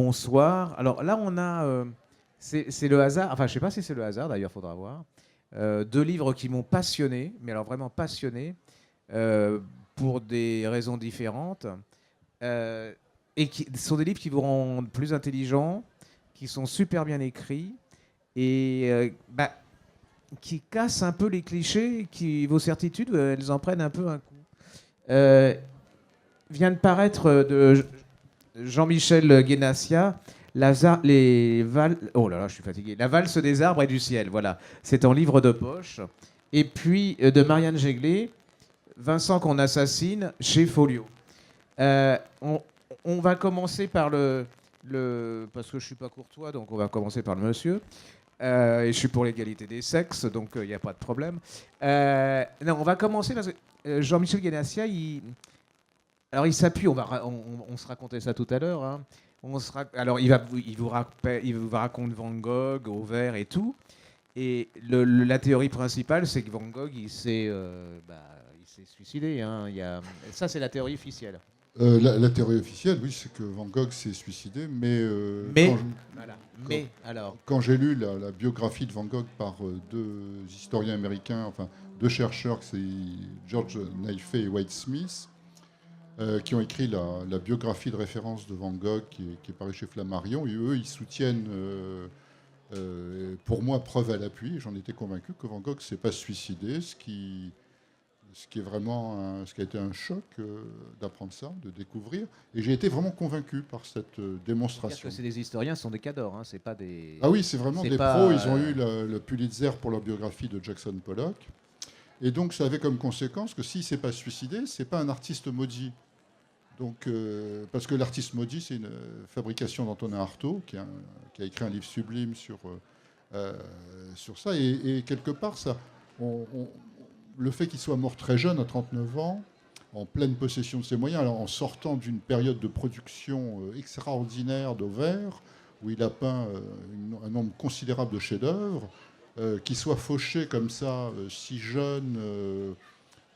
bonsoir. Alors là, on a, c'est le hasard, enfin je sais pas si c'est le hasard d'ailleurs, faudra voir. Deux livres qui m'ont passionné, mais alors vraiment passionné, euh, pour des raisons différentes, euh, et qui sont des livres qui vous rendent plus intelligent, qui sont super bien écrits, et qui cassent un peu les clichés, qui, vos certitudes, elles en prennent un peu un coup. Euh, Vient de paraître de Jean-Michel Guénassia, oh là là, je suis fatigué. La valse des arbres et du ciel, voilà. C'est en livre de poche. Et puis de Marianne Jéglé, Vincent qu'on assassine chez Folio. Euh, on, on va commencer par parce que je suis pas courtois, donc on va commencer par le monsieur. Et je suis pour l'égalité des sexes, donc il n'y a pas de problème. Non, on va commencer parce que Jean-Michel Guénassia, alors il s'appuie, on se racontait ça tout à l'heure, hein. Alors il vous raconte Van Gogh au vert et tout. Et la théorie principale, c'est que Van Gogh, il s'est suicidé, hein. Ça, c'est la théorie officielle. La théorie officielle, oui, c'est que Van Gogh s'est suicidé, mais, Mais, voilà. Mais, alors, quand j'ai lu la biographie de Van Gogh par deux historiens américains, enfin deux chercheurs, c'est George Naifeh et Wade Smith, qui ont écrit la biographie de référence de Van Gogh qui est parue chez Flammarion, et eux, ils soutiennent, pour moi, preuve à l'appui, et j'en étais convaincu, que Van Gogh ne s'est pas suicidé, ce qui est vraiment ce qui a été un choc d'apprendre ça, de découvrir. Et j'ai été vraiment convaincu par cette démonstration. que c'est des historiens, ce sont des cadors, hein, c'est pas des. Ah oui, c'est vraiment C'est des pas, pros. Ils ont eu le Pulitzer pour leur biographie de Jackson Pollock. Et donc, ça avait comme conséquence que s'il ne s'est pas suicidé, ce n'est pas un artiste maudit. Donc, parce que l'artiste maudit, c'est une fabrication d'Antonin Artaud, qui a écrit un livre sublime sur ça. Et quelque part, ça, le fait qu'il soit mort très jeune, à 39 ans, en pleine possession de ses moyens, alors en sortant d'une période de production extraordinaire d'Auvers, où il a peint un nombre considérable de chefs-d'œuvre, qu'il soit fauché comme ça, si jeune,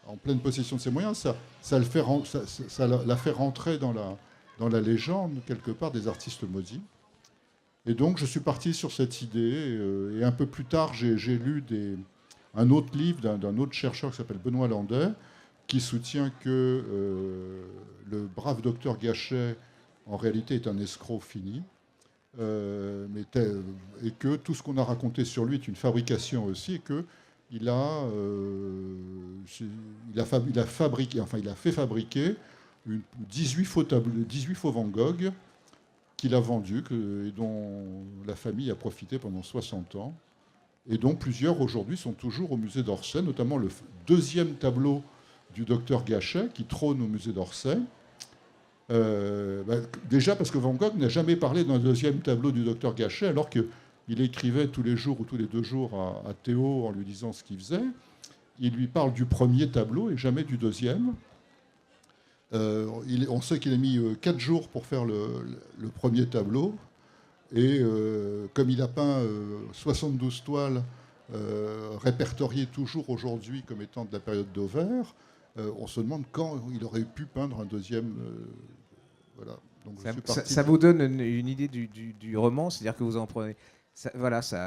en pleine possession de ses moyens, ça l'a fait rentrer dans la légende, quelque part, des artistes maudits. Et donc, je suis parti sur cette idée, et un peu plus tard, j'ai lu un autre livre d'un autre chercheur qui s'appelle Benoît Landais, qui soutient que le brave docteur Gachet, en réalité, est un escroc fini, et que tout ce qu'on a raconté sur lui est une fabrication aussi, et qu'il a, il a fabriqué, enfin, il a fait fabriquer 18 faux Van Gogh qu'il a vendus et dont la famille a profité pendant 60 ans. Et dont plusieurs aujourd'hui sont toujours au musée d'Orsay, notamment le deuxième tableau du docteur Gachet qui trône au musée d'Orsay. Déjà parce que Van Gogh n'a jamais parlé d'un deuxième tableau du docteur Gachet, alors qu'il écrivait tous les jours ou tous les 2 jours à Théo en lui disant ce qu'il faisait. Il lui parle du premier tableau et jamais du deuxième. On sait qu'il a mis 4 jours pour faire le premier tableau. Et comme il a peint 72 toiles répertoriées toujours aujourd'hui comme étant de la période d'Auvers, on se demande quand il aurait pu peindre un deuxième. Voilà. Donc ça vous donne une idée du roman, c'est-à-dire que vous en prenez.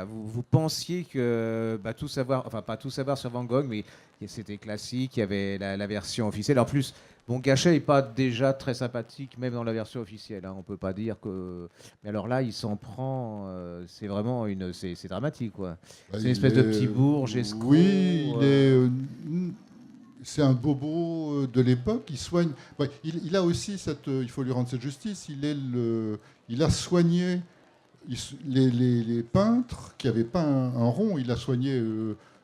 Vous pensiez que tout savoir, enfin pas tout savoir sur Van Gogh, mais c'était classique, il y avait la version officielle. En plus, bon, Gachet n'est pas déjà très sympathique, même dans la version officielle, hein, on peut pas dire que. Mais alors là, il s'en prend, c'est vraiment c'est dramatique, quoi. C'est une espèce de petit bourge escroc. Oui, c'est un bobo de l'époque. Il soigne. Il a aussi il faut lui rendre cette justice. Il a soigné les peintres qui avaient peint un rond. Il a soigné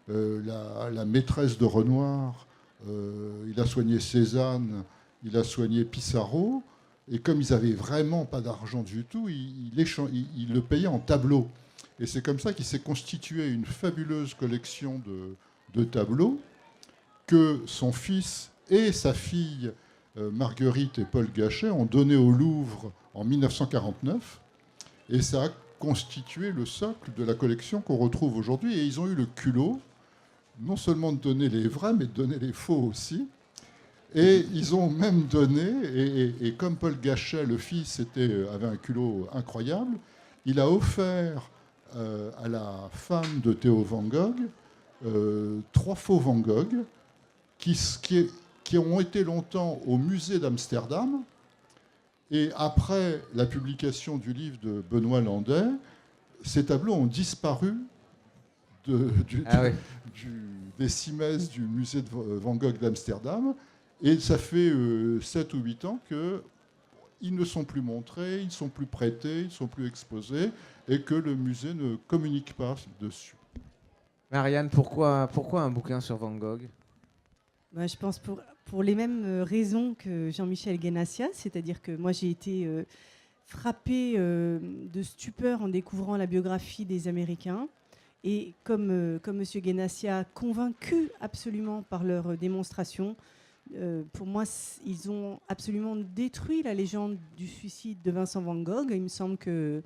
la maîtresse de Renoir. Il a soigné Cézanne. Il a soigné Pissarro. Et comme ils n'avaient vraiment pas d'argent du tout, il le payait en tableaux. Et c'est comme ça qu'il s'est constitué une fabuleuse collection de tableaux que son fils et sa fille Marguerite et Paul Gachet ont donné au Louvre en 1949. Et ça a constitué le socle de la collection qu'on retrouve aujourd'hui. Et ils ont eu le culot, non seulement de donner les vrais, mais de donner les faux aussi. Et ils ont même donné, et comme Paul Gachet, le fils, avait un culot incroyable, il a offert à la femme de Theo van Gogh 3 faux Van Gogh qui ont été longtemps au musée d'Amsterdam. Et après la publication du livre de Benoît Landais, ces tableaux ont disparu des cimaises du musée de Van Gogh d'Amsterdam. Et ça fait 7 ou 8 ans qu'ils ne sont plus montrés, ils ne sont plus prêtés, ils ne sont plus exposés, et que le musée ne communique pas dessus. Marianne, pourquoi un bouquin sur Van Gogh? Je pense pour les mêmes raisons que Jean-Michel Guénassia, c'est-à-dire que moi j'ai été frappée de stupeur en découvrant la biographie des Américains, et comme M. Guénassia, convaincu absolument par leur démonstration. Pour moi, ils ont absolument détruit la légende du suicide de Vincent Van Gogh. Il me semble que,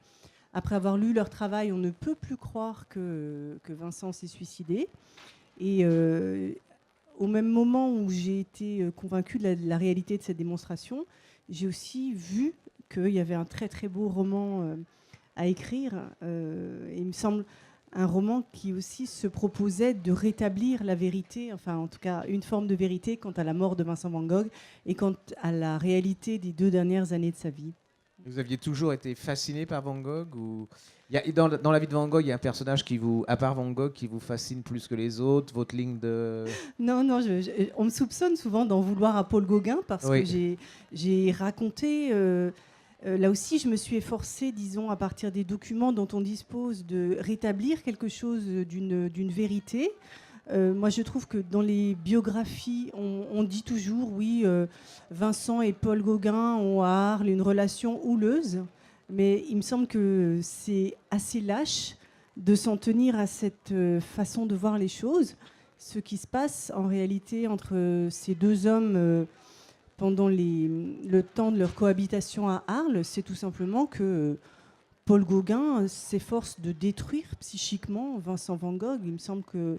après avoir lu leur travail, on ne peut plus croire que Vincent s'est suicidé. Et au même moment où j'ai été convaincue de la réalité de cette démonstration, j'ai aussi vu qu'il y avait un très très beau roman à écrire. Et il me semble un roman qui aussi se proposait de rétablir la vérité, enfin en tout cas une forme de vérité quant à la mort de Vincent Van Gogh et quant à la réalité des 2 dernières années de sa vie. Vous aviez toujours été fasciné par Van Gogh, ou dans la vie de Van Gogh, il y a un personnage à part Van Gogh, qui vous fascine plus que les autres, votre ligne de... Non, on me soupçonne souvent d'en vouloir à Paul Gauguin parce que j'ai raconté... là aussi, je me suis efforcée, disons, à partir des documents dont on dispose, de rétablir quelque chose d'une vérité. Moi, je trouve que dans les biographies, on dit toujours, oui, Vincent et Paul Gauguin ont à Arles une relation houleuse, mais il me semble que c'est assez lâche de s'en tenir à cette façon de voir les choses. Ce qui se passe en réalité entre ces 2 hommes pendant le temps de leur cohabitation à Arles, c'est tout simplement que Paul Gauguin s'efforce de détruire psychiquement Vincent Van Gogh. Il me semble que...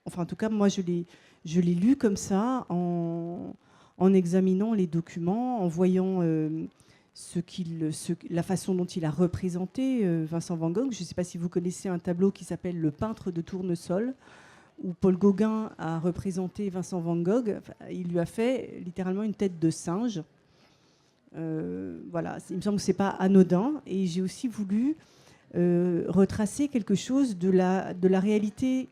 Enfin, en tout cas, moi, je l'ai lu comme ça, en examinant les documents, en voyant la façon dont il a représenté Vincent Van Gogh. Je ne sais pas si vous connaissez un tableau qui s'appelle Le peintre de Tournesol, où Paul Gauguin a représenté Vincent Van Gogh. Enfin, il lui a fait littéralement une tête de singe. Voilà, il me semble que ce n'est pas anodin. Et j'ai aussi voulu retracer quelque chose de la réalité,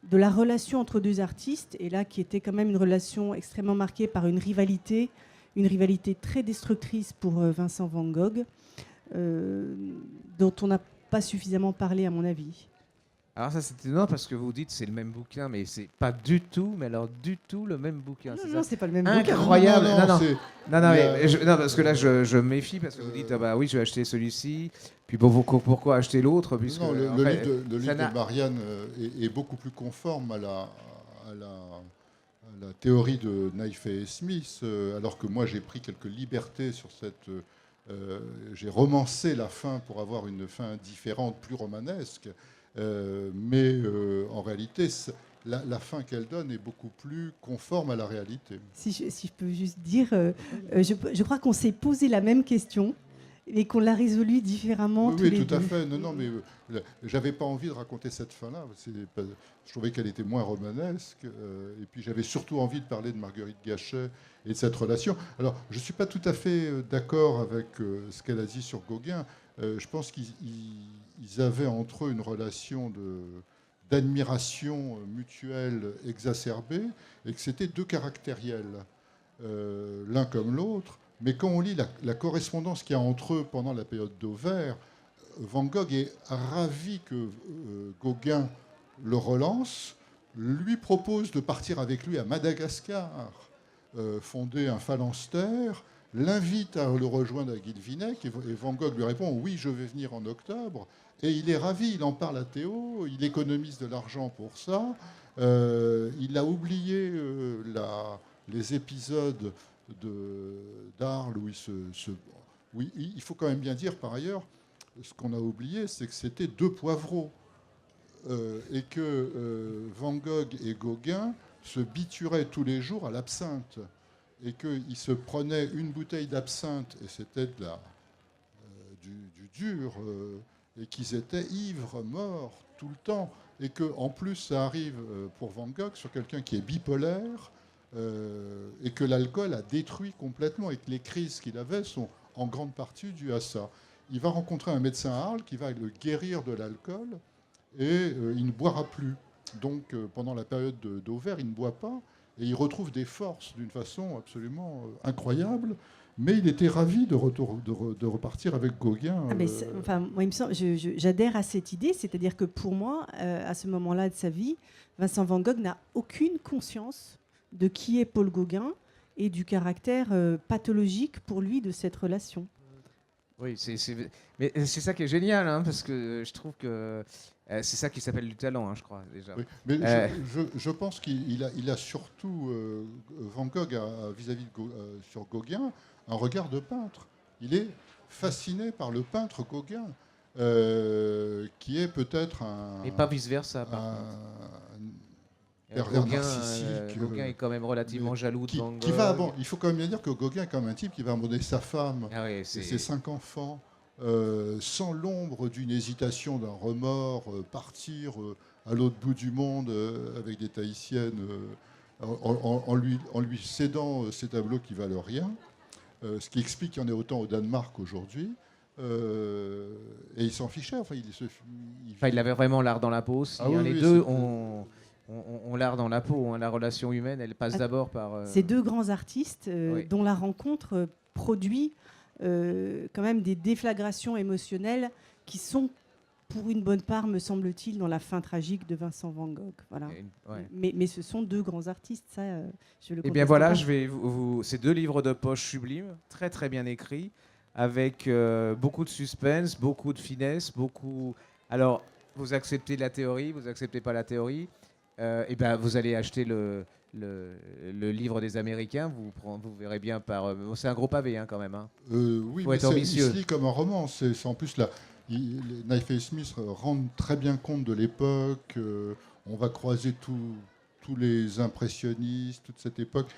de la relation entre 2 artistes, et là qui était quand même une relation extrêmement marquée par une rivalité très destructrice pour Vincent Van Gogh, dont on n'a pas suffisamment parlé à mon avis. Alors ça, c'est étonnant parce que vous dites c'est le même bouquin, mais c'est pas du tout, mais alors du tout le même bouquin. Non, c'est pas le même bouquin. Incroyable. Non, parce que là, je je me méfie parce que vous dites, ah bah oui, je vais acheter celui-ci, puis pourquoi acheter l'autre, puisque non, le livre de Marianne est beaucoup plus conforme à la théorie de Naifeh et Smith, alors que moi j'ai pris quelques libertés sur cette... j'ai romancé la fin pour avoir une fin différente, plus romanesque. Mais en réalité, la fin qu'elle donne est beaucoup plus conforme à la réalité. Si je peux juste dire, je crois qu'on s'est posé la même question et qu'on l'a résolue différemment. Oui, tout à fait. Non, mais j'avais pas envie de raconter cette fin-là. Je trouvais qu'elle était moins romanesque. Et puis j'avais surtout envie de parler de Marguerite Gachet et de cette relation. Alors, je suis pas tout à fait d'accord avec ce qu'elle a dit sur Gauguin. Je pense qu'ils avaient entre eux une relation d'admiration mutuelle exacerbée, et que c'était 2 caractériels, l'un comme l'autre. Mais quand on lit la correspondance qu'il y a entre eux pendant la période d'Auvers, Van Gogh est ravi que Gauguin le relance, lui propose de partir avec lui à Madagascar, fonder un phalanstère, l'invite à le rejoindre à Guilvinec, et Van Gogh lui répond « Oui, je vais venir en octobre ». Et il est ravi, il en parle à Théo, il économise de l'argent pour ça. Il a oublié les épisodes d'Arles où il faut quand même bien dire par ailleurs, ce qu'on a oublié, c'est que c'était 2 poivreaux. Et que Van Gogh et Gauguin se bituraient tous les jours à l'absinthe. et qu'il se prenait une bouteille d'absinthe, et c'était du dur, et qu'ils étaient ivres, morts, tout le temps. Et qu'en plus, ça arrive pour Van Gogh sur quelqu'un qui est bipolaire, et que l'alcool a détruit complètement, et que les crises qu'il avait sont en grande partie dues à ça. Il va rencontrer un médecin à Arles qui va le guérir de l'alcool, et il ne boira plus. Donc, pendant la période d'Auvers, il ne boit pas, et il retrouve des forces d'une façon absolument incroyable. Mais il était ravi de repartir avec Gauguin. Moi, il me semble, j'adhère à cette idée, c'est-à-dire que pour moi, à ce moment-là de sa vie, Vincent Van Gogh n'a aucune conscience de qui est Paul Gauguin et du caractère pathologique pour lui de cette relation. Oui, mais c'est ça qui est génial, hein, parce que je trouve que c'est ça qui s'appelle du talent, hein, je crois, déjà. Oui, mais je pense qu'il a surtout, Van Gogh, vis-à-vis sur Gauguin, un regard de peintre. Il est fasciné par le peintre Gauguin, qui est peut-être un... Et pas vice-versa, par contre. Pervers narcissique. Gauguin est quand même relativement jaloux de Van Gogh. Il faut quand même bien dire que Gauguin est comme un type qui va abandonner sa femme et ses 5 enfants sans l'ombre d'une hésitation, d'un remords, partir à l'autre bout du monde avec des Tahitiennes en lui cédant ces tableaux qui valent rien, ce qui explique qu'il y en ait autant au Danemark aujourd'hui. Et il s'en fichait. Il avait vraiment l'art dans la peau aussi. Les deux ont l'art dans la peau. Hein. La relation humaine, elle passe d'abord par... Ces deux grands artistes dont la rencontre produit quand même des déflagrations émotionnelles qui sont, pour une bonne part, me semble-t-il, dans la fin tragique de Vincent Van Gogh. Voilà. Mais ce sont deux grands artistes, ça, je le conteste. Eh bien voilà, ces 2 livres de poche sublimes, très très bien écrits, avec beaucoup de suspense, beaucoup de finesse, beaucoup... Alors, vous acceptez la théorie, vous acceptez pas la théorie, et ben vous allez acheter le livre des Américains, vous verrez bien par... c'est un gros pavé hein, quand même. Hein. Oui, mais il se lit comme un roman. C'est en plus, Knife et Smith rendent très bien compte de l'époque. On va croiser tous les impressionnistes, toute cette époque.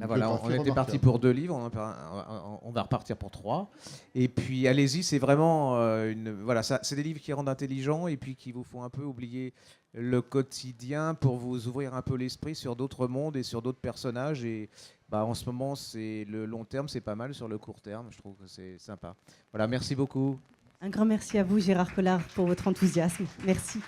On était parti pour 2 livres, on va repartir pour 3. Et puis allez-y, c'est vraiment c'est des livres qui rendent intelligents et puis qui vous font un peu oublier le quotidien pour vous ouvrir un peu l'esprit sur d'autres mondes et sur d'autres personnages. Et en ce moment, c'est le long terme, c'est pas mal. Sur le court terme, je trouve que c'est sympa. Voilà, merci beaucoup. Un grand merci à vous, Gérard Collard, pour votre enthousiasme. Merci.